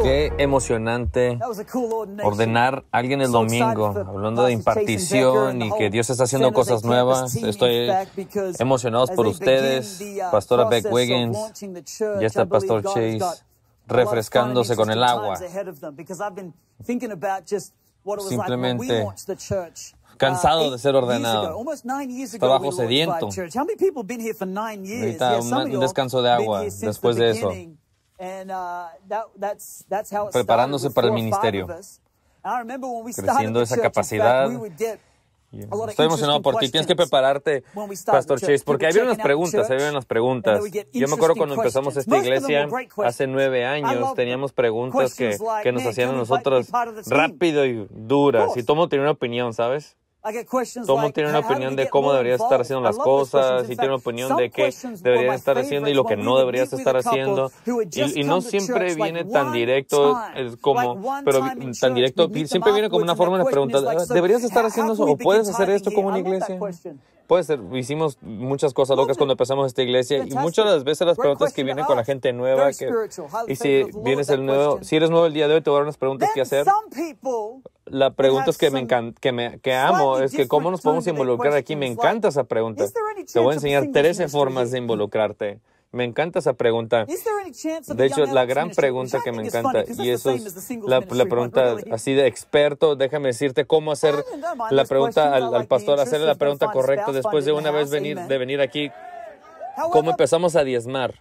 Qué emocionante ordenar a alguien el domingo, hablando de impartición y que Dios está haciendo cosas nuevas. Estoy emocionado por ustedes, Pastora Beck Wiggins, ya está Pastor Chase refrescándose con el agua. Simplemente cansado de ser ordenado. Trabajo sediento. Necesita un descanso de agua después de eso. Preparándose para el ministerio. Creciendo esa capacidad. Estoy emocionado por ti. Tienes que prepararte, Pastor Chase, porque había unas preguntas. Yo me acuerdo cuando empezamos esta iglesia hace 9 años, teníamos preguntas que nos hacían a nosotros rápido y duras. Y todo el mundo tenía una opinión, ¿sabes? Todo el mundo tiene una opinión de cómo deberías estar haciendo las cosas, y tiene una opinión de qué deberías estar haciendo y lo que no deberías estar haciendo. Y no siempre viene tan directo pero tan directo, siempre viene como una forma de preguntar, ¿deberías estar haciendo eso o puedes hacer esto como una iglesia? Puede ser, hicimos muchas cosas locas cuando empezamos esta iglesia y muchas de las veces las preguntas que vienen con la gente nueva, y si eres nuevo el día de hoy, te voy a dar unas preguntas que hacer. La pregunta que amo es que cómo nos podemos involucrar aquí. Me encanta esa pregunta. Te voy a enseñar 13 formas de involucrarte. Me encanta esa pregunta. De hecho, la gran pregunta que me encanta, y eso es la pregunta así de experto, déjame decirte cómo hacer la pregunta al pastor, hacerle la pregunta correcta después de una vez venir aquí. ¿Cómo empezamos a diezmar?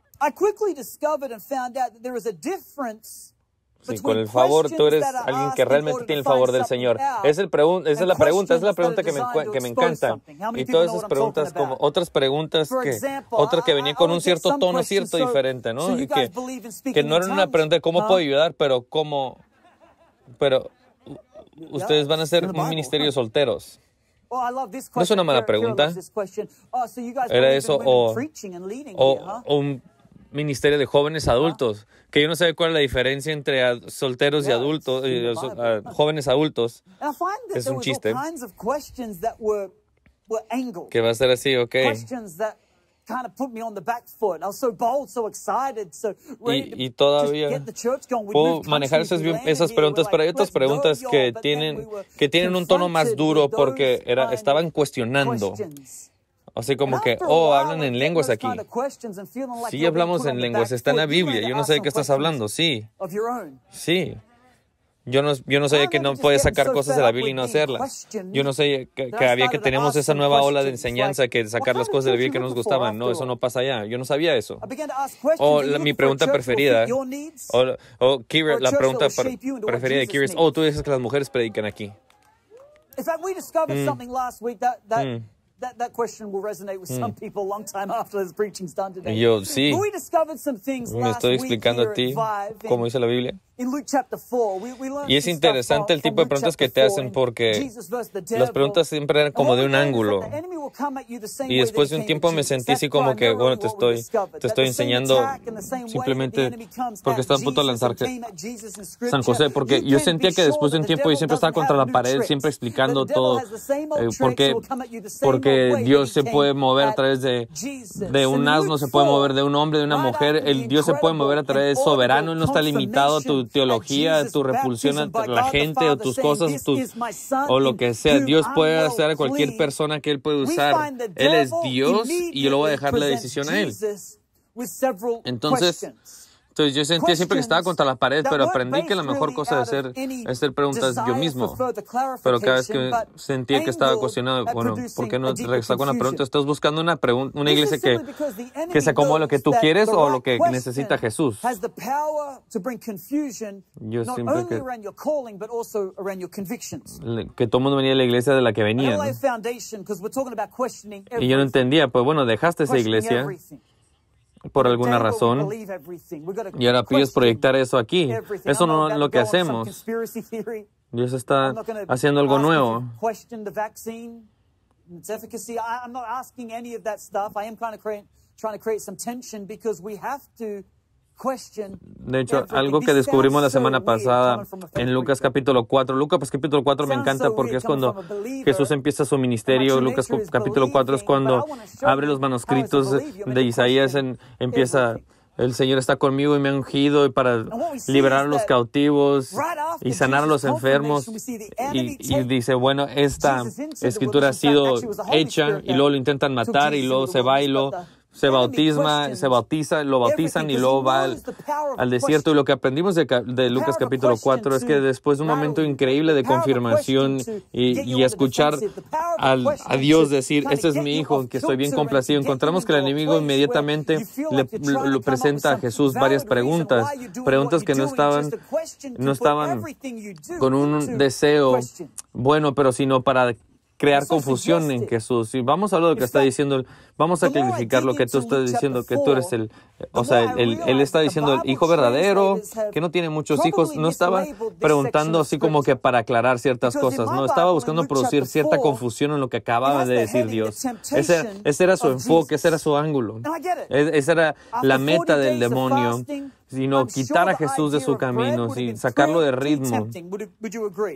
Sí, con el favor, tú eres alguien que realmente tiene el favor del Señor. Esa es la pregunta que me encanta. Y todas esas preguntas, como otras preguntas que venían con un cierto tono, diferente, ¿no? Y que no eran una pregunta de cómo puedo ayudar, pero ustedes van a ser un ministerio de solteros. No es una mala pregunta. Era eso, o un ministerio de jóvenes adultos, que yo no sé cuál es la diferencia entre solteros y adultos, jóvenes adultos. Es un chiste. Que va a ser así, ok. Y todavía puedo manejar esas preguntas, pero hay otras preguntas que tienen un tono más duro porque estaban cuestionando. Así como que, hablan en lenguas aquí. Sí, hablamos en lenguas. Está en la Biblia. Yo no sé de qué estás hablando. Sí. Sí. Yo no sabía que no podías sacar cosas de la Biblia y no hacerlas. Yo no sé que teníamos esa nueva ola de enseñanza que sacar las cosas de la Biblia que nos gustaban. No, eso no pasa allá. Yo no sabía eso. Mi pregunta preferida, Kira, la pregunta preferida de Kira es, tú dices que las mujeres predican aquí. That question will resonate with some people a long time after this preaching's done today. Y yo, sí. Me estoy explicando a ti cómo dice la Biblia. Y es interesante el tipo de preguntas que te hacen porque las preguntas siempre eran como de un ángulo. Y después de un tiempo me sentí así como que, te estoy enseñando simplemente porque estaba a punto de lanzar San José. Porque yo sentía que después de un tiempo yo siempre estaba contra la pared, siempre explicando todo. Porque Dios se puede mover a través de un asno, se puede mover de un hombre, de una mujer. Dios se puede mover a través de soberano. Él no está limitado a tu teología, tu repulsión ante la gente o tus cosas o lo que sea. Dios puede hacer a cualquier persona que Él puede usar. Él es Dios y yo le voy a dejar la decisión a Él. Entonces yo sentía siempre que estaba contra la pared, pero aprendí que la mejor cosa es hacer preguntas yo mismo. Pero cada vez que sentía que estaba cuestionado, ¿por qué no regresar con una pregunta? ¿Estás buscando una iglesia que se acomode lo que tú quieres o lo que necesita Jesús? Yo siempre que todo el mundo venía de la iglesia de la que venían. Y yo no entendía, dejaste esa iglesia por alguna razón y ahora pides proyectar eso aquí. Eso no es lo que hacemos. Dios está haciendo algo nuevo. De hecho, algo que descubrimos la semana pasada en Lucas capítulo 4. Lucas capítulo 4 me encanta porque es cuando Jesús empieza su ministerio. Lucas capítulo 4 es cuando abre los manuscritos de Isaías, empieza El Señor está conmigo y me ha ungido y para liberar a los cautivos y sanar a los enfermos. Y dice, bueno, esta escritura ha sido hecha y luego lo intentan matar y luego se va y lo lo bautizan y luego va al desierto. Y lo que aprendimos de Lucas capítulo 4 es que después de un momento increíble de confirmación y escuchar a Dios decir, este es mi hijo, que estoy bien complacido, encontramos que el enemigo inmediatamente le presenta a Jesús varias preguntas que no estaban con un deseo bueno, pero sino para crear confusión en Jesús. Y vamos a hablar de lo que está diciendo, vamos a clarificar lo que tú estás diciendo, que tú eres él está diciendo el hijo verdadero, que no tiene muchos hijos. No estaba preguntando así como que para aclarar ciertas cosas, no, estaba buscando producir cierta confusión en lo que acababa de decir Dios. Ese era su enfoque, ese era su ángulo. Esa era la meta del demonio, sino quitar a Jesús de su camino, sacarlo de ritmo,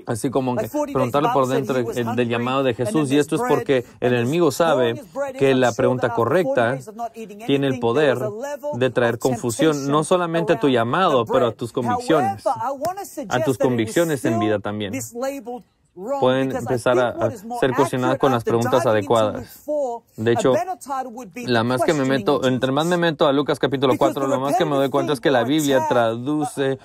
así como que preguntarle por dentro del llamado de Jesús. Y esto es porque el enemigo sabe que la pregunta correcta tiene el poder de traer confusión, no solamente a tu llamado, pero a tus convicciones en vida también. Pueden empezar a ser cuestionadas con las preguntas adecuadas. De hecho, entre más me meto a Lucas capítulo 4, lo más que me doy cuenta es que la Biblia traduce,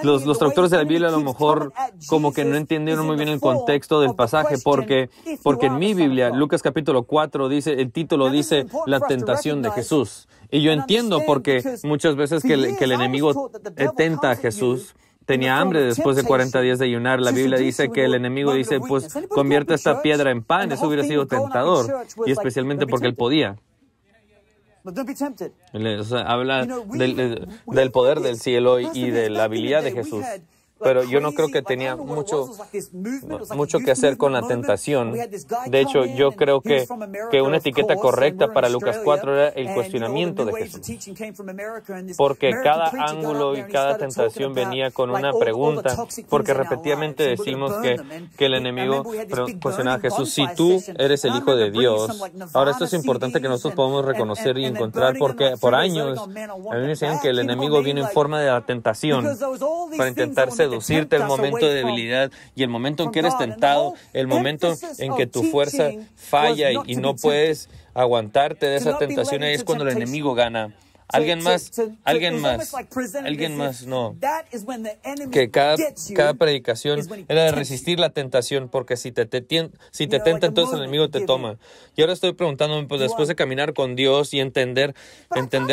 los traductores de la Biblia a lo mejor como que no entendieron muy bien el contexto del pasaje, porque en mi Biblia, Lucas capítulo 4 el título dice la tentación de Jesús. Y yo entiendo porque muchas veces que el enemigo tenta a Jesús. Tenía hambre después de 40 días de ayunar. La Biblia dice que el enemigo dice, pues convierte esta piedra en pan. Eso hubiera sido tentador, y especialmente porque él podía. Habla del poder del cielo y de la habilidad de Jesús. Pero yo no creo que tenía mucho que hacer con la tentación. De hecho, yo creo que una etiqueta correcta para Lucas 4 era el cuestionamiento de Jesús. Porque cada ángulo y cada tentación venía con una pregunta. Porque repetidamente decimos que el enemigo cuestionaba a Jesús, si tú eres el Hijo de Dios. Ahora, esto es importante que nosotros podamos reconocer y encontrar, porque por años a mí me enseñan que el enemigo viene en forma de la tentación para intentar seducirte el momento de debilidad y el momento en que eres tentado, el momento en que tu fuerza falla y no puedes aguantarte de esa tentación, ahí es cuando el enemigo gana. Alguien más, no. Que cada predicación era de resistir la tentación, porque si te tenta, entonces el enemigo te toma. Y ahora estoy preguntándome, pues después de caminar con Dios y entender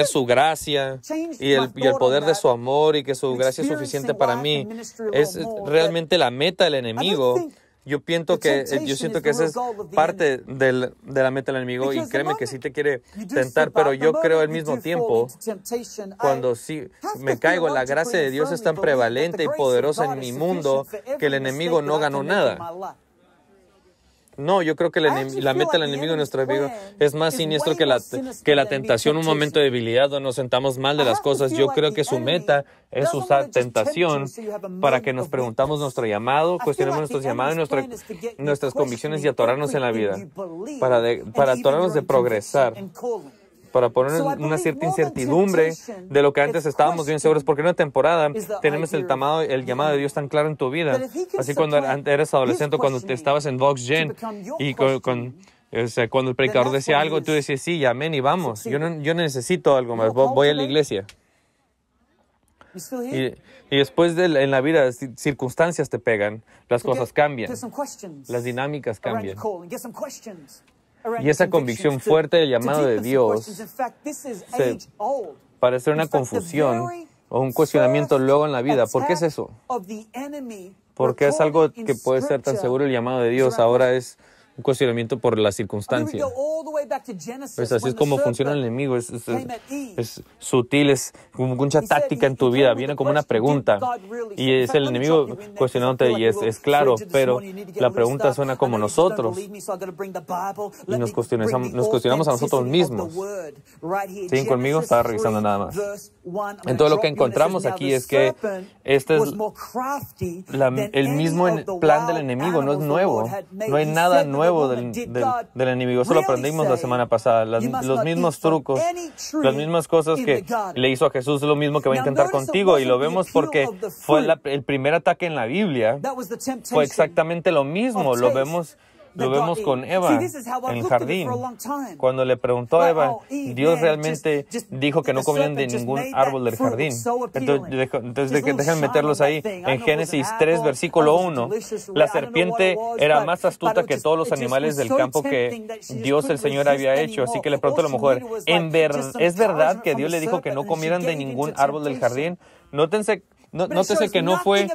su gracia y el poder de su amor y que su gracia es suficiente para mí, ¿es realmente la meta del enemigo? Yo siento que esa es parte de la meta del enemigo, y créeme que sí te quiere tentar, pero yo creo al mismo tiempo, cuando sí me caigo, la gracia de Dios es tan prevalente y poderosa en mi mundo que el enemigo no ganó nada. No, yo creo que la meta del enemigo en nuestra vida es más siniestro que la tentación, un momento de debilidad donde nos sentamos mal de las cosas. Yo creo que su meta es usar tentación para que nos preguntamos nuestro llamado, cuestionemos nuestros llamados y nuestras convicciones y atorarnos en la vida, para atorarnos de progresar, para poner una cierta incertidumbre de lo que antes estábamos bien seguros, porque en una temporada tenemos el llamado de Dios tan claro en tu vida. Así cuando eres adolescente, cuando estabas en Vox Gen, y cuando el predicador decía algo, tú decías, sí, amén, y vamos. Yo necesito algo más, voy a la iglesia. Y después en la vida, circunstancias te pegan, las cosas cambian, las dinámicas cambian. Y esa convicción fuerte del llamado de Dios parece una confusión o un cuestionamiento luego en la vida. ¿Por qué es eso? Porque es algo que puede ser tan seguro el llamado de Dios, ahora es un cuestionamiento por la circunstancia. Pues así es como funciona el enemigo, es sutil, es como mucha táctica en tu vida, viene como una pregunta y es el enemigo cuestionándote y es claro, pero la pregunta suena como nosotros y nos cuestionamos a nosotros mismos. ¿Siguen conmigo? Estaba revisando nada más. Entonces lo que encontramos aquí es que este es el mismo plan del enemigo, no es nuevo, no hay nada nuevo nuevo del enemigo. Eso lo aprendimos la semana pasada. Los mismos trucos, las mismas cosas que le hizo a Jesús, es lo mismo que va a intentar contigo. Y lo vemos porque fue el primer ataque en la Biblia. Fue exactamente lo mismo. Lo vemos con Eva en el jardín. Cuando le preguntó a Eva, Dios realmente dijo que no comieran de ningún árbol del jardín. Entonces déjenme meterlos ahí. En Génesis 3, versículo 1, la serpiente era más astuta que todos los animales del campo que Dios el Señor había hecho. Así que le preguntó a la mujer, ¿es verdad que Dios le dijo que no comieran de ningún árbol del jardín? Nótese que no fue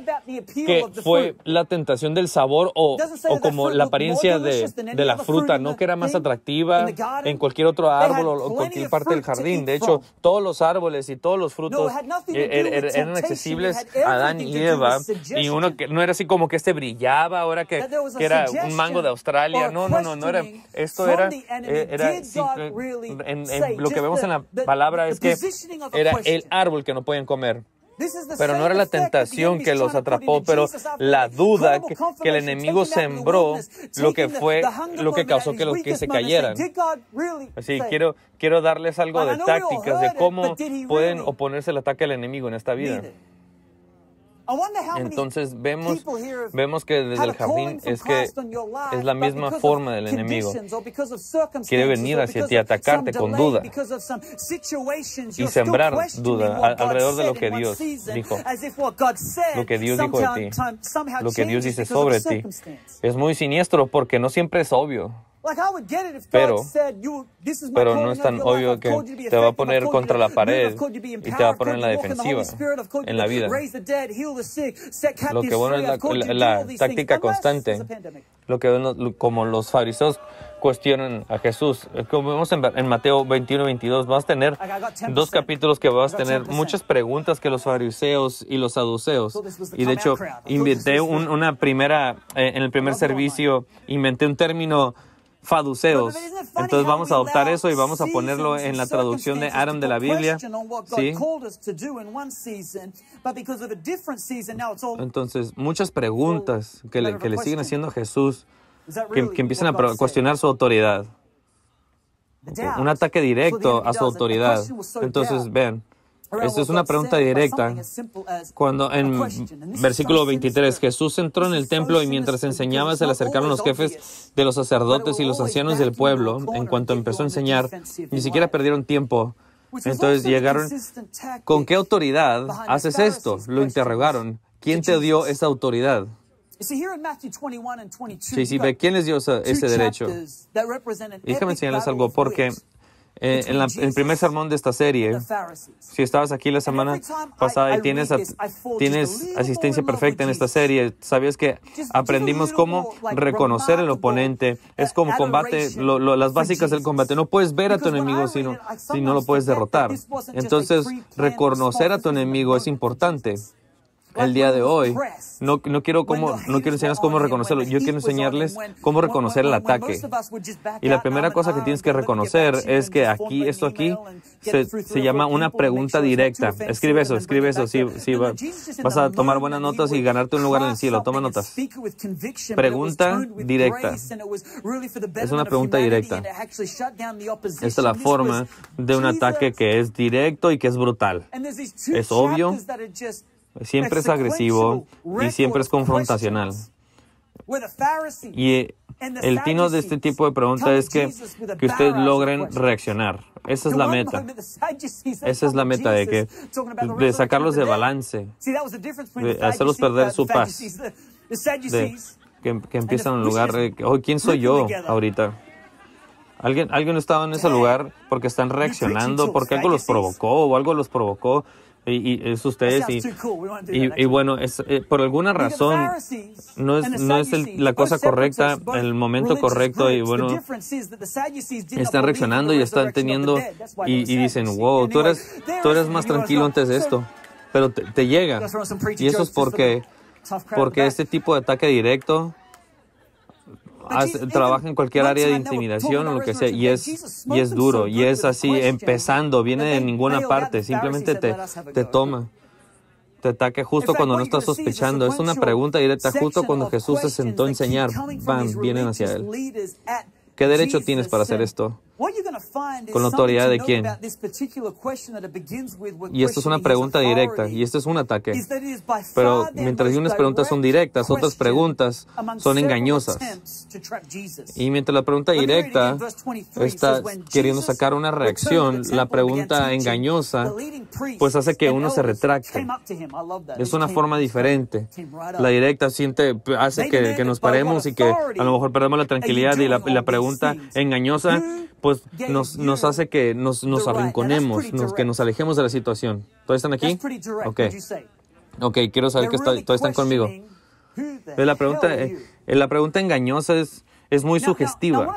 la tentación del sabor o como la apariencia de la fruta, no que era más atractiva en cualquier otro árbol o cualquier parte del jardín. De hecho, todos los árboles y todos los frutos eran accesibles a Adán y Eva, y uno que no era así como que brillaba ahora que era un mango de Australia. No era. Esto era lo que vemos en la palabra es que era el árbol que no podían comer. Pero no era la tentación que los atrapó, pero la duda que el enemigo sembró, lo que causó que se cayeran. Así, quiero darles algo de tácticas de cómo pueden oponerse al ataque del enemigo en esta vida. Entonces vemos que desde el jardín es la misma forma del enemigo. Quiere venir hacia ti, atacarte con duda y sembrar duda alrededor de lo que Dios dijo. Lo que Dios dijo de ti, lo que Dios dice sobre ti. Es muy siniestro porque no siempre es obvio. Pero no es tan obvio que te va a poner contra la pared y te va a poner en la defensiva en la vida. Lo que bueno es la táctica constante. Como los fariseos cuestionan a Jesús. Como vemos en Mateo 21-22, vas a tener 2 capítulos que vas a tener muchas preguntas que los fariseos y los saduceos. Y de hecho, inventé en el primer servicio, inventé un término faduceos. Entonces vamos a adoptar eso y vamos a ponerlo en la traducción de Adam de la Biblia. ¿Sí? Entonces, muchas preguntas que le siguen haciendo a Jesús, que empiezan a cuestionar su autoridad. Un ataque directo a su autoridad. Entonces, vean. Esta es una pregunta directa. Cuando en versículo 23, Jesús entró en el templo y mientras enseñaba se le acercaron los jefes de los sacerdotes y los ancianos del pueblo. En cuanto empezó a enseñar, ni siquiera perdieron tiempo. Entonces llegaron, ¿con qué autoridad haces esto? Lo interrogaron. ¿Quién te dio esa autoridad? Sí, ve, ¿quién les dio ese derecho? Y déjame enseñarles algo, porque en el primer sermón de esta serie, si estabas aquí la semana pasada y tienes asistencia perfecta en esta serie, sabías que aprendimos cómo reconocer el oponente. Es como combate, las básicas del combate. No puedes ver a tu enemigo si no lo puedes derrotar. Entonces, reconocer a tu enemigo es importante. El día de hoy, no quiero enseñarles cómo reconocerlo, yo quiero enseñarles cómo reconocer el ataque. Y la primera cosa que tienes que reconocer es que esto aquí se llama una pregunta directa. Escribe eso, vas a tomar buenas notas y ganarte un lugar en el cielo. Toma notas. Pregunta directa. Es una pregunta directa. Esta es la forma de un ataque que es directo y que es brutal. Es obvio. Siempre es agresivo y siempre es confrontacional. Y el tino de este tipo de preguntas es que ustedes logren reaccionar. Esa es la meta. Esa es la meta de sacarlos de balance, de hacerlos perder su paz, que empiezan en un lugar de, ¿quién soy yo ahorita? Alguien estaba en ese lugar porque están reaccionando, porque algo los provocó o algo los provocó. Y es ustedes, y bueno, por alguna razón no es la cosa correcta, el momento correcto, y bueno, están reaccionando y están teniendo, y dicen, wow, tú eres más tranquilo antes de esto, pero te llega, y eso es porque este tipo de ataque directo trabaja en cualquier área de intimidación o lo que sea, y es duro, y es así, empezando, viene de ninguna parte, simplemente te te ataque justo cuando no estás sospechando. Es una pregunta directa justo cuando Jesús se sentó a enseñar. ¡Bam! Vienen hacia Él. ¿Qué derecho tienes para hacer esto? ¿Con la autoridad de quién? Y esto es una pregunta directa, y esto es un ataque. Pero mientras unas preguntas son directas, otras preguntas son engañosas. Y mientras la pregunta directa está queriendo sacar una reacción, la pregunta engañosa pues hace que uno se retracte. Es una forma diferente. La directa hace que nos paremos y que a lo mejor perdemos la tranquilidad, y la pregunta engañosa pues nos hace que nos arrinconemos, que nos alejemos de la situación. ¿Todos están aquí? Ok, quiero saber que todos están conmigo. La pregunta engañosa es muy sugestiva.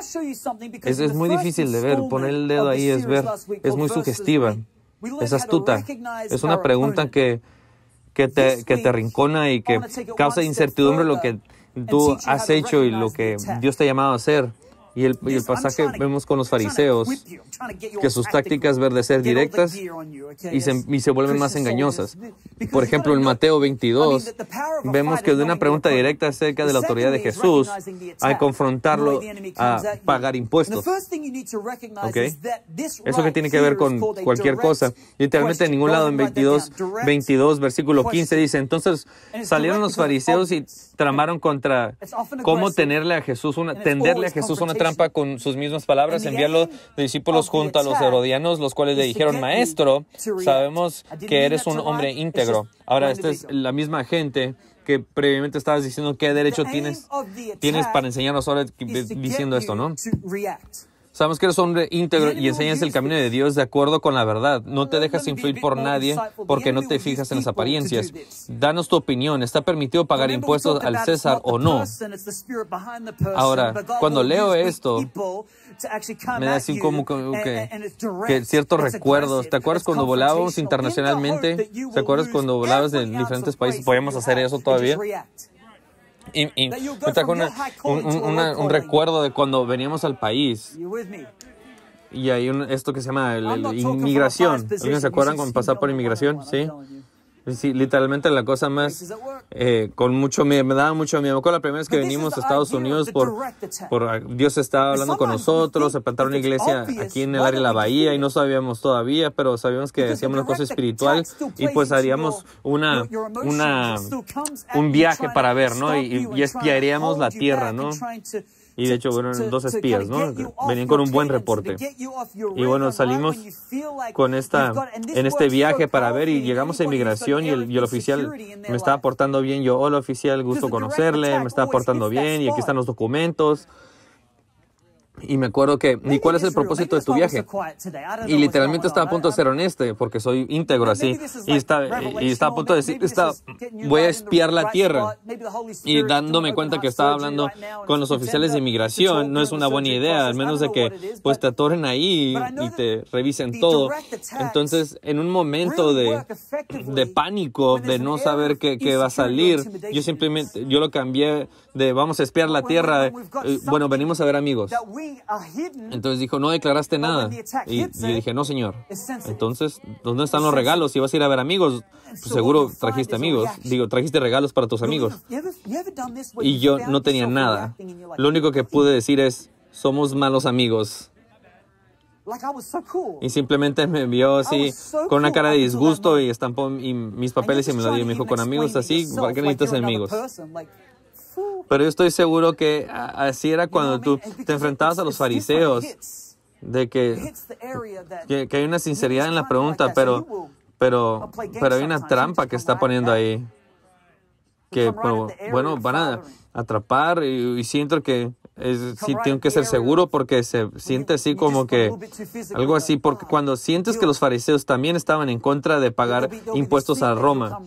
Es muy difícil de ver. Poner el dedo ahí es muy sugestiva. Es astuta. Es una pregunta que te arrincona y que causa incertidumbre lo que tú has hecho y lo que Dios te ha llamado a hacer. Y el pasaje vemos con los fariseos que sus tácticas de ser directas y se vuelven más engañosas. Por ejemplo, en Mateo 22 vemos que de una pregunta directa acerca de la autoridad de Jesús al confrontarlo a pagar impuestos. ¿Okay? Eso que tiene que ver con cualquier cosa. Literalmente en ningún lado en 22 versículo 15 dice: entonces salieron los fariseos y tramaron contra cómo tenderle a Jesús una trampa con sus mismas palabras, enviarlo de discípulos junto a los herodianos, los cuales le dijeron: Maestro, sabemos que eres un hombre íntegro. Ahora, esta es la misma gente que previamente estabas diciendo qué derecho tienes para enseñarnos ahora diciendo esto, ¿no? Sabemos que eres hombre íntegro y enseñas el camino de Dios de acuerdo con la verdad. No te dejas influir por nadie porque no te fijas en las apariencias. Danos tu opinión. ¿Está permitido pagar impuestos al César o no? Ahora, cuando leo esto, me da así como que ciertos recuerdos. ¿Te acuerdas cuando volábamos internacionalmente? ¿Te acuerdas cuando volabas de diferentes países? ¿Podíamos hacer eso todavía? Y me trajo un recuerdo de cuando veníamos al país y hay esto que se llama inmigración. ¿Alguien se acuerdan cuando pasaba por inmigración? ¿Sí? Sí, literalmente la cosa más, con mucho miedo, me daba mucho miedo. Me acuerdo la primera vez que venimos a Estados Unidos Dios estaba hablando con nosotros, se plantaron una iglesia aquí en el área de la bahía y no sabíamos todavía, pero sabíamos que hacíamos una cosa espiritual y pues haríamos un viaje para ver, ¿no? Y espiaríamos la tierra, ¿no? Y de hecho, bueno, 2 espías, ¿no? Venían con un buen reporte. Y bueno, salimos en este viaje para ver y llegamos a inmigración y el oficial me estaba portando bien. Yo: hola oficial, gusto conocerle, me estaba portando bien y aquí están los documentos. Y me acuerdo ¿y cuál es el propósito de tu viaje? Y literalmente estaba a punto de ser honesto, porque soy íntegro así. Y estaba a punto de decir: voy a espiar la tierra. Y dándome cuenta que estaba hablando con los oficiales de inmigración, no es una buena idea, al menos de que pues te atoren ahí y te revisen todo. Entonces, en un momento de pánico, de no saber qué va a salir, yo lo cambié de vamos a espiar la tierra, bueno, venimos a ver amigos. Entonces dijo: no declaraste nada. Y yo dije: no, señor. Entonces, ¿dónde están los regalos? Si vas a ir a ver amigos, pues seguro trajiste amigos. Trajiste regalos para tus amigos. Y yo no tenía nada. Lo único que pude decir es: somos malos amigos. Y simplemente me vio así con una cara de disgusto y estampó mis papeles y me lo dio. Me dijo: con amigos así, ¿para qué necesitas amigos? Pero yo estoy seguro que así era cuando tú te enfrentabas a los fariseos, de que hay una sinceridad en la pregunta, pero hay una trampa que está poniendo ahí. Bueno, van a atrapar y siento que sí tengo que ser seguro porque se siente así como que algo así, porque cuando sientes que los fariseos también estaban en contra de pagar impuestos a Roma,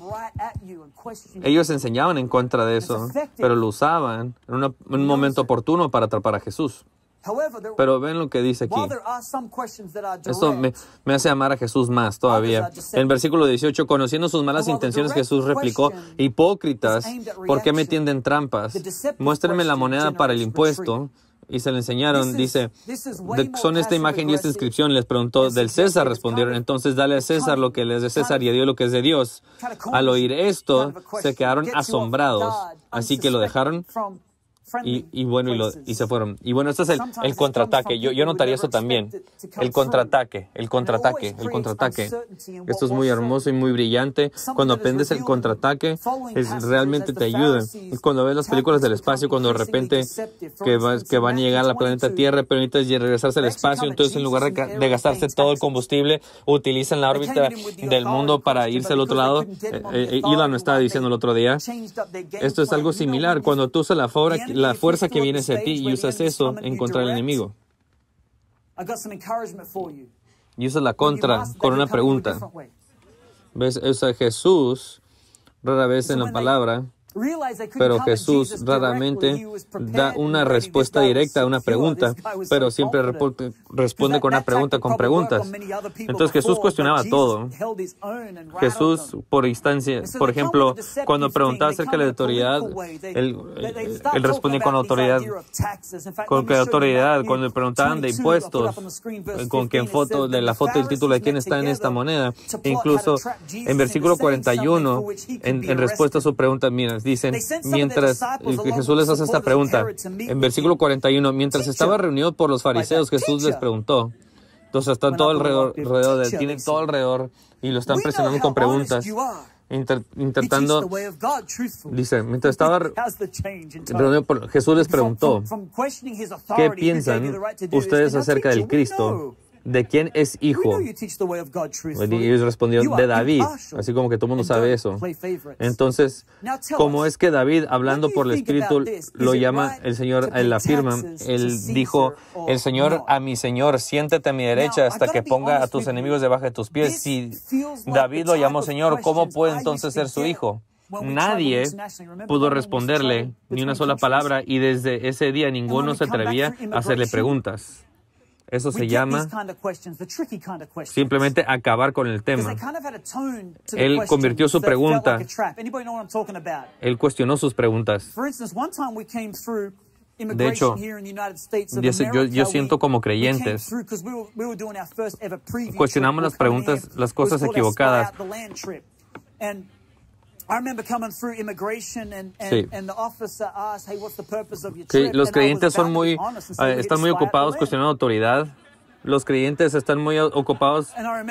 ellos enseñaban en contra de eso, pero lo usaban en un momento oportuno para atrapar a Jesús. Pero ven lo que dice aquí. Esto me hace amar a Jesús más todavía. En versículo 18, conociendo sus malas intenciones, Jesús replicó: hipócritas, ¿por qué me tienden trampas? Muéstrenme la moneda para el impuesto. y se le enseñaron, dice, son esta imagen y esta inscripción. Les preguntó, del César, respondieron. Entonces dale a César lo que es de César y a Dios lo que es de Dios. Al oír esto, se quedaron asombrados, así que lo dejaron y se fueron. Y bueno, este es el contraataque. Yo notaría eso también. El contraataque. Esto es muy hermoso y muy brillante. Cuando aprendes el contraataque, realmente te ayuda. Cuando ves las películas del espacio, cuando de repente que van a llegar a la planeta Tierra, pero necesitan regresarse al espacio, entonces en lugar de gastarse todo el combustible, utilizan la órbita del mundo para irse al otro lado. Elon me estaba diciendo el otro día. Esto es algo similar. Cuando tú usas la fuerza que viene hacia ti y usas eso en contra del enemigo. Y usas la contra con una pregunta. ¿Ves? Jesús, rara vez en la palabra, pero Jesús raramente da una respuesta directa a una pregunta, pero siempre responde con una pregunta con preguntas. Entonces Jesús cuestionaba todo. Jesús, por instancia, por ejemplo, cuando preguntaba acerca de la autoridad, él respondía con autoridad. Con qué autoridad. Cuando le preguntaban de impuestos, con qué foto, de la foto y el título de quién está en esta moneda. Incluso en versículo 41, en respuesta a su pregunta, mira, dicen, mientras Jesús les hace esta pregunta, en versículo 41, mientras estaba reunido por los fariseos, Jesús les preguntó. Entonces están todo alrededor de él, tienen todo alrededor y lo están presionando con preguntas, intentando, dice, mientras estaba reunido Jesús les preguntó, ¿qué piensan ustedes acerca del Cristo? ¿De quién es hijo? Y ellos respondieron, de David. Así como que todo el mundo sabe eso. Entonces, ¿cómo es que David, hablando por el Espíritu, lo llama el Señor, él afirma? Él dijo, el Señor a mi Señor, siéntate a mi derecha hasta que ponga a tus enemigos debajo de tus pies. Si David lo llamó Señor, ¿cómo puede entonces ser su hijo? Nadie pudo responderle ni una sola palabra y desde ese día ninguno se atrevía a hacerle preguntas. Eso se llama simplemente acabar con el tema. Él convirtió su pregunta. Él cuestionó sus preguntas. De hecho, yo siento como creyentes, cuestionamos las preguntas, las cosas equivocadas. Sí, los creyentes están muy ocupados cuestionando autoridad. Los creyentes están muy ocupados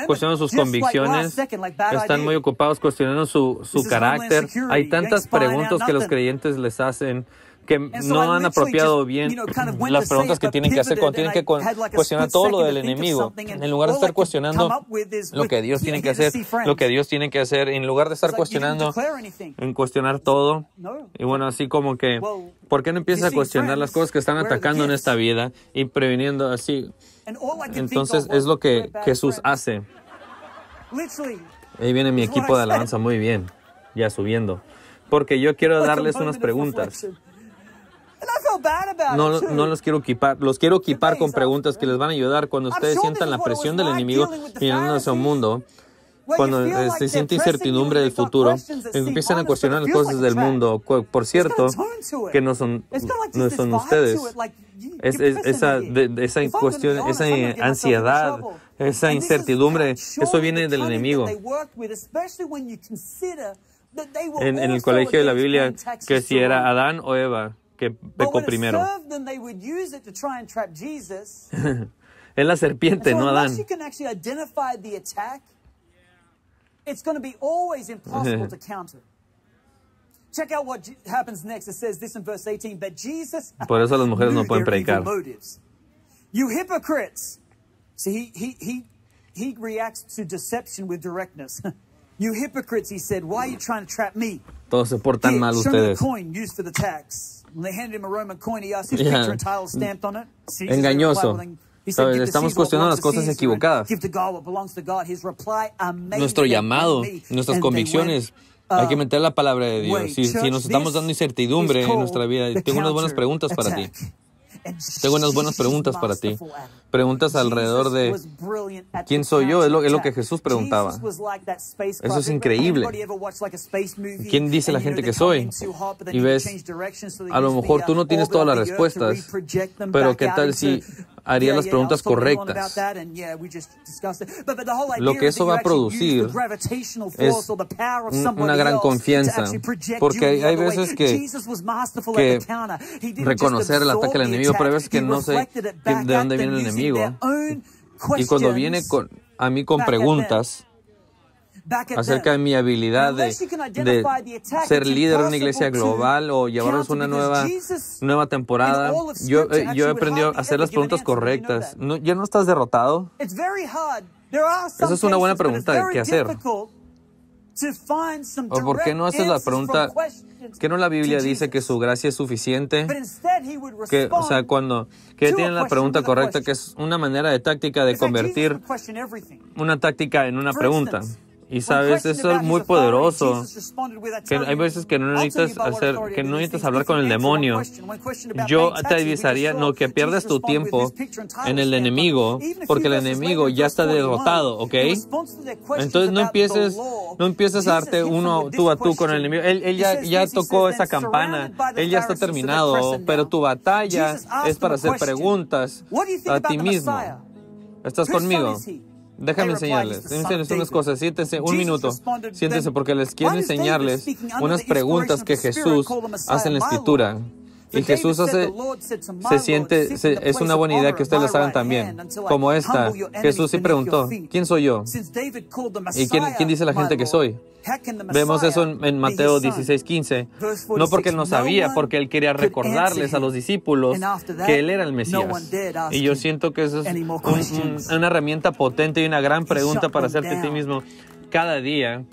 cuestionando sus convicciones. Están muy ocupados cuestionando su carácter. Hay tantas preguntas que los creyentes les hacen que no han apropiado bien las preguntas que tienen que hacer cuando tienen que cuestionar todo lo del enemigo. En lugar de estar cuestionando lo que Dios tiene que hacer, en lugar de estar cuestionando, en cuestionar todo. Y bueno, así como que, ¿por qué no empiezas a cuestionar las cosas que están atacando en esta vida y previniendo así? Entonces es lo que Jesús hace. Ahí viene mi equipo de alabanza muy bien, ya subiendo. Porque yo quiero darles unas preguntas. No los quiero equipar. Los quiero equipar con preguntas que les van a ayudar cuando ustedes sientan la presión del enemigo mirando hacia un mundo. Cuando se siente incertidumbre del futuro, empiezan a cuestionar las cosas del mundo. Por cierto, que no son ustedes. Esa cuestión, esa ansiedad, esa incertidumbre, eso viene del enemigo. En el colegio de la Biblia, que si era Adán o Eva que pecó primero. Es la serpiente, no Adán. Por eso las mujeres no pueden predicar. You hypocrites. See, he reacts to deception with directness. You hypocrites, he said, why are you trying to trap me? Todos se portan mal ustedes. Engañoso. ¿Sabes? Estamos cuestionando las cosas equivocadas. Nuestro llamado, nuestras convicciones, hay que meter la palabra de Dios. Si nos estamos dando incertidumbre en nuestra vida, tengo unas buenas preguntas para ti. Tengo unas buenas preguntas para ti. Preguntas alrededor de ¿quién soy yo? Es lo que Jesús preguntaba. Eso es increíble. ¿Quién dice la gente que soy? Y ves, a lo mejor tú no tienes todas las respuestas, pero ¿qué tal si haría las preguntas correctas? Lo que eso va a producir es una gran confianza, porque hay veces que reconocer el ataque del enemigo, pero hay veces que no sé de dónde viene el enemigo. Y cuando viene a mí con preguntas acerca de mi habilidad de ser líder de una iglesia global o llevarnos una nueva temporada, yo he aprendido a hacer las preguntas correctas. ¿Ya no estás derrotado? Esa es una buena pregunta que hacer. ¿O por qué no haces la pregunta? ¿Qué no la Biblia dice que su gracia es suficiente? Que tienen la pregunta correcta, que es una manera de táctica de convertir una táctica en una pregunta. Y sabes, eso es muy poderoso. Que hay veces que no necesitas hablar con el demonio. Yo te avisaría, que pierdas tu tiempo en el enemigo, porque el enemigo ya está derrotado, ¿ok? Entonces no empieces a darte tú a tú con el enemigo. Él ya tocó esa campana, él ya está terminado, pero tu batalla es para hacer preguntas a ti mismo. ¿Estás conmigo? Déjame enseñarles unas cosas. Siéntense un minuto. Siéntense porque les quiero enseñarles unas preguntas que Jesús hace en la Escritura. Y Jesús es una buena idea que ustedes las hagan también. Como esta. Jesús sí preguntó, ¿quién soy yo? ¿Y quién dice la gente que soy? Vemos eso en Mateo 16:15. No porque él no sabía, porque él quería recordarles a los discípulos que él era el Mesías. Y yo siento que eso es una herramienta potente y una gran pregunta para hacerte a ti mismo cada día.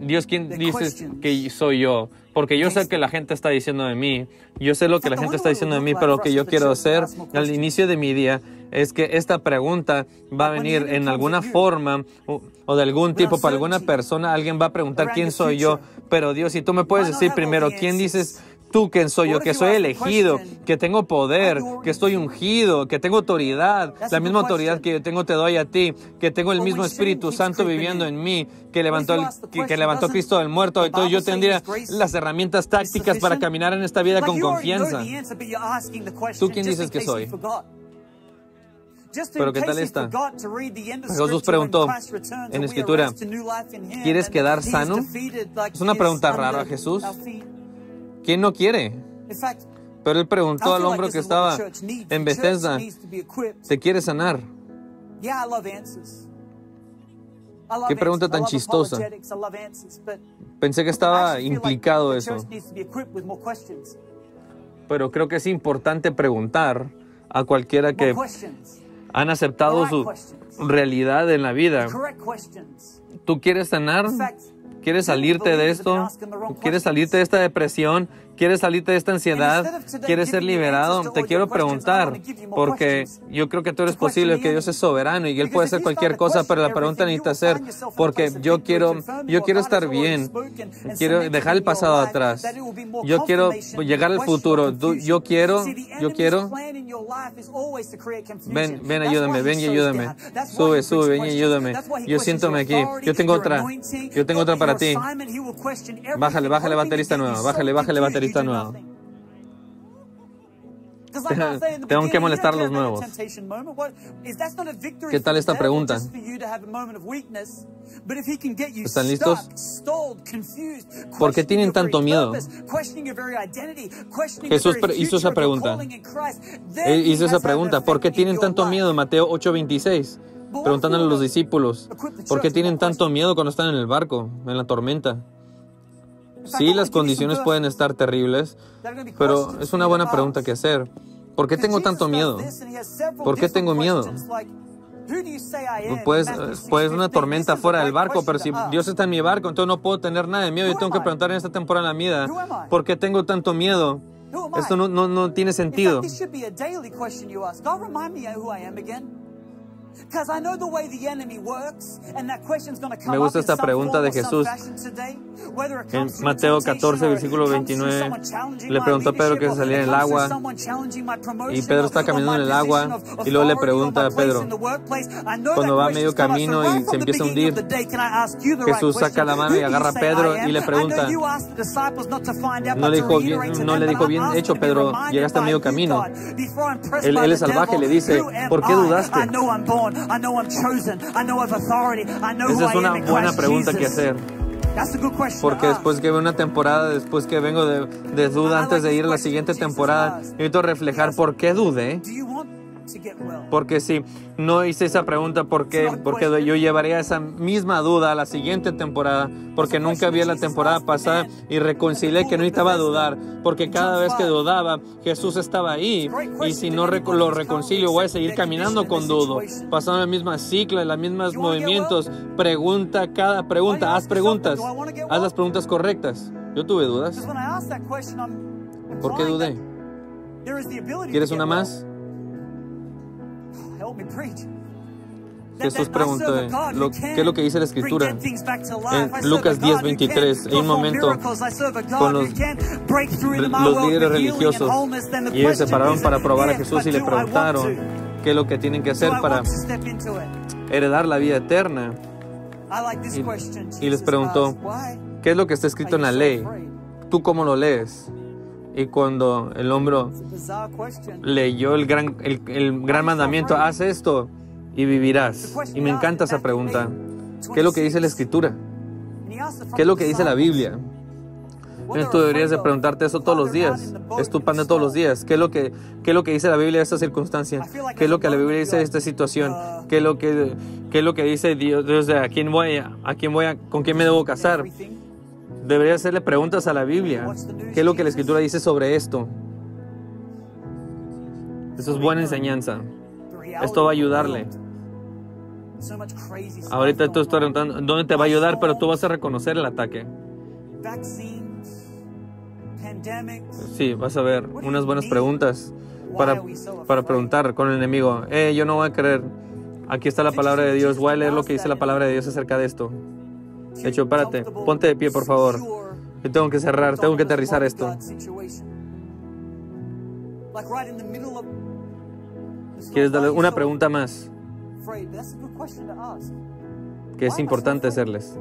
Dios, ¿quién dices que soy yo? Porque yo sé que la gente está diciendo de mí. Yo sé lo que la gente está diciendo de mí, pero lo que yo quiero hacer al inicio de mi día es que esta pregunta va a venir en alguna forma o de algún tipo para alguna persona. Alguien va a preguntar quién soy yo. Pero Dios, si tú me puedes decir primero, ¿quién dices tú quién soy yo? Que soy elegido, que tengo poder, que estoy ungido, que tengo autoridad. La misma autoridad que yo tengo te doy a ti, que tengo el mismo Espíritu Santo viviendo en mí, que levantó a Cristo del muerto. Entonces yo tendría las herramientas tácticas para caminar en esta vida con confianza. ¿Tú quién dices que soy? Pero ¿qué tal esta? Jesús preguntó en Escritura, ¿quieres quedar sano? Es una pregunta rara a Jesús. ¿Quién no quiere? Pero él preguntó al hombre que estaba en Bethesda, ¿te quiere sanar? Qué pregunta tan chistosa. Pensé que estaba implicado eso. Pero creo que es importante preguntar a cualquiera que han aceptado su realidad en la vida. ¿Tú quieres sanar? ¿Quieres salirte de esto? ¿Quieres salirte de esta depresión? ¿Quieres salirte de esta ansiedad? ¿Quieres ser liberado? Te quiero preguntar, porque yo creo que tú eres posible, que Dios es soberano y Él puede hacer cualquier cosa, pero la pregunta necesita ser, porque yo quiero estar bien, quiero dejar el pasado atrás, yo quiero llegar al futuro, yo quiero, ven, ayúdame, ven y ayúdame, sube, ven y ayúdame, yo siéntome aquí, yo tengo otra para ti, bájale baterista nueva, bájale baterista nuevo. Tengo que molestar a los nuevos. ¿Qué tal esta pregunta? ¿Están listos? ¿Por qué tienen tanto miedo? Jesús hizo esa pregunta. ¿Por qué tienen tanto miedo? Mateo 8:26. Preguntándole a los discípulos, ¿por qué tienen tanto miedo cuando están en el barco, en la tormenta? Sí, las condiciones pueden estar terribles, pero es una buena pregunta que hacer. ¿Por qué tengo tanto miedo? ¿Por qué tengo miedo? Pues una tormenta fuera del barco, pero si Dios está en mi barco, entonces no puedo tener nada de miedo. Yo tengo que preguntar en esta temporada de mi vida, ¿por qué tengo tanto miedo? Esto no tiene sentido. Me gusta esta pregunta de Jesús. En Mateo 14, versículo 29, le preguntó a Pedro que se saliera en el agua, y Pedro está caminando en el agua, y luego le pregunta a Pedro, cuando va a medio camino y se empieza a hundir, Jesús saca la mano y agarra a Pedro y le pregunta, no le dijo bien hecho, Pedro, llegaste a medio camino. Él es salvaje, le dice, ¿por qué dudaste? Esa es una buena pregunta que hacer. Porque después que veo una temporada, después que vengo de duda antes de ir a la siguiente temporada, necesito reflejar por qué dudé. Porque si no hice esa pregunta, ¿por qué? Porque yo llevaría esa misma duda a la siguiente temporada, porque nunca vi la temporada pasada y reconcilié que no necesitaba dudar, porque cada vez que dudaba, Jesús estaba ahí, y si no lo reconcilio, voy a seguir caminando con dudo, pasando la misma cicla, los mismos movimientos. Pregunta cada pregunta, haz las preguntas correctas. Yo tuve dudas. ¿Por qué dudé? ¿Quieres una más? Jesús preguntó, ¿qué es lo que dice la Escritura? En Lucas 10:23, hay un momento con los líderes religiosos, y ellos se pararon para probar a Jesús y le preguntaron qué es lo que tienen que hacer para heredar la vida eterna. Y les preguntó, ¿qué es lo que está escrito en la ley? ¿Tú cómo lo lees? Y cuando el hombre leyó el gran mandamiento, haz esto y vivirás. Y me encanta esa pregunta. ¿Qué es lo que dice la Escritura? ¿Qué es lo que dice la Biblia? Tú deberías de preguntarte eso todos los días. Es tu pan de todos los días. ¿Qué es lo que dice la Biblia de esta circunstancia? ¿Qué es lo que la Biblia dice de esta situación? ¿Qué es lo que dice Dios de con quién me debo casar? Debería hacerle preguntas a la Biblia. ¿Qué es lo que la Escritura dice sobre esto? Eso es buena enseñanza. Esto va a ayudarle. Ahorita tú estás preguntando dónde te va a ayudar, pero tú vas a reconocer el ataque. Sí, vas a ver unas buenas preguntas para preguntar con el enemigo. Yo no voy a creer. Aquí está la palabra de Dios. Voy a leer lo que dice la palabra de Dios acerca de esto. De hecho, párate, ponte de pie, por favor. Yo tengo que cerrar, tengo que aterrizar esto. ¿Quieres darle una pregunta más? Que es importante hacerles.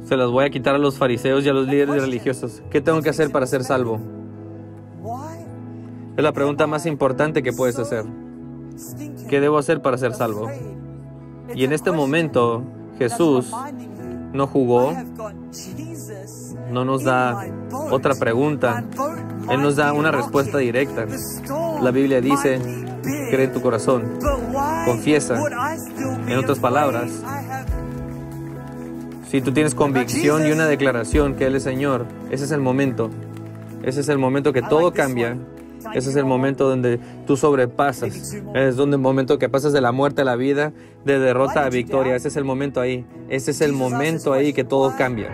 Se las voy a quitar a los fariseos y a los líderes religiosos. ¿Qué tengo que hacer para ser salvo? Es la pregunta más importante que puedes hacer. ¿Qué debo hacer para ser salvo? Y en este momento, Jesús no jugó, no nos da otra pregunta. Él nos da una respuesta directa. La Biblia dice, cree en tu corazón, confiesa. En otras palabras, si tú tienes convicción y una declaración que Él es Señor, ese es el momento. Ese es el momento que todo cambia. Ese es el momento donde tú sobrepasas. Es el momento que pasas de la muerte a la vida, de derrota a victoria. Ese es el momento ahí. Ese es el momento ahí que todo cambia.